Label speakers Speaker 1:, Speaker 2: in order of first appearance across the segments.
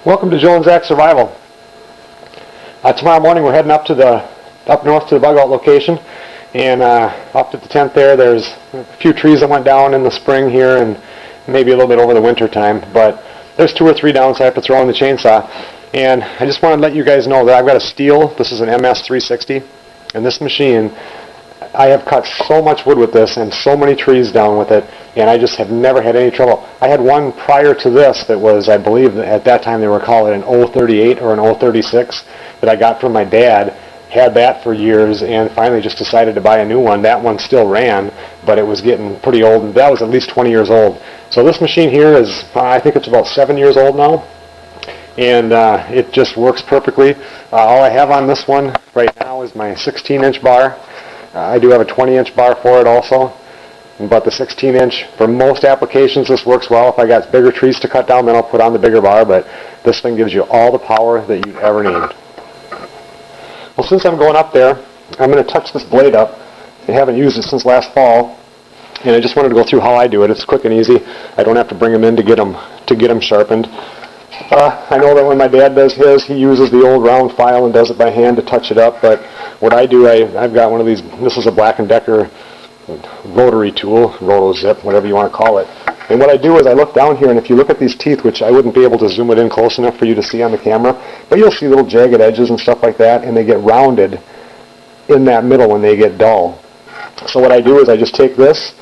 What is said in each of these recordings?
Speaker 1: Welcome to Joe and Zach Survival. Tomorrow morning we're heading up north to the bug out location, and up at the tent there's a few trees that went down in the spring here and maybe a little bit over the winter time, but there's 2 or 3 down, so I have to throw in the chainsaw. And I just want to let you guys know that I've got a Stihl. This is an MS360, and this machine, I have cut so much wood with this and so many trees down with it, and I just have never had any trouble. I had one prior to this that was, I believe at that time they were calling it an 038 or an 036 that I got from my dad. Had that for years and finally just decided to buy a new one. That one still ran, but it was getting pretty old, and that was at least 20 years old. So this machine here is, I think it's about 7 years old now, and it just works perfectly. All I have on this one right now is my 16-inch bar. I do have a 20-inch bar for it also, but the 16-inch, for most applications, this works well. If I got bigger trees to cut down, then I'll put on the bigger bar, but this thing gives you all the power that you ever need. Well, since I'm going up there, I'm going to touch this blade up. I haven't used it since last fall, and I just wanted to go through how I do it. It's quick and easy. I don't have to bring them in to get them sharpened. I know that when my dad does his, he uses the old round file and does it by hand to touch it up, but what I do, I've got one of these. This is a Black & Decker rotary tool, roto-zip, whatever you want to call it. And what I do is I look down here, and if you look at these teeth, which I wouldn't be able to zoom it in close enough for you to see on the camera, but you'll see little jagged edges and stuff like that, and they get rounded in that middle when they get dull. So what I do is I just take this,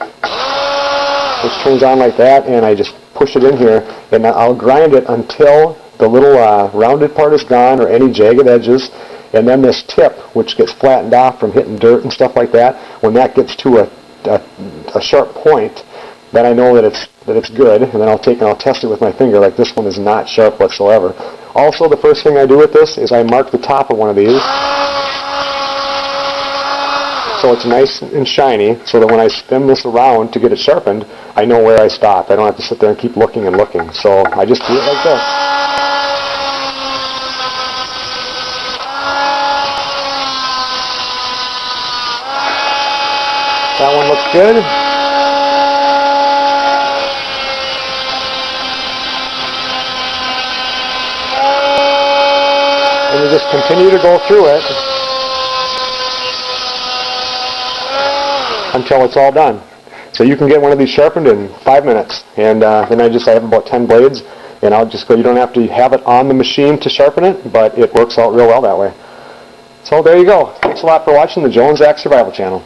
Speaker 1: which turns on like that, and I just push it in here, and I'll grind it until the little rounded part is gone or any jagged edges, and then this tip, which gets flattened off from hitting dirt and stuff like that, when that gets to a sharp point, then I know that it's good, and then I'll test it with my finger. Like, this one is not sharp whatsoever. Also, the first thing I do with this is I mark the top of one of these, so it's nice and shiny, so that when I spin this around to get it sharpened, I know where I stop. I don't have to sit there and keep looking and looking. So I just do it like this. That one looks good. And you just continue to go through it until it's all done. So you can get one of these sharpened in 5 minutes. And then I have about 10 blades, and I'll just go. You don't have to have it on the machine to sharpen it, but it works out real well that way. So there you go. Thanks a lot for watching the Joe and Zach Survival Channel.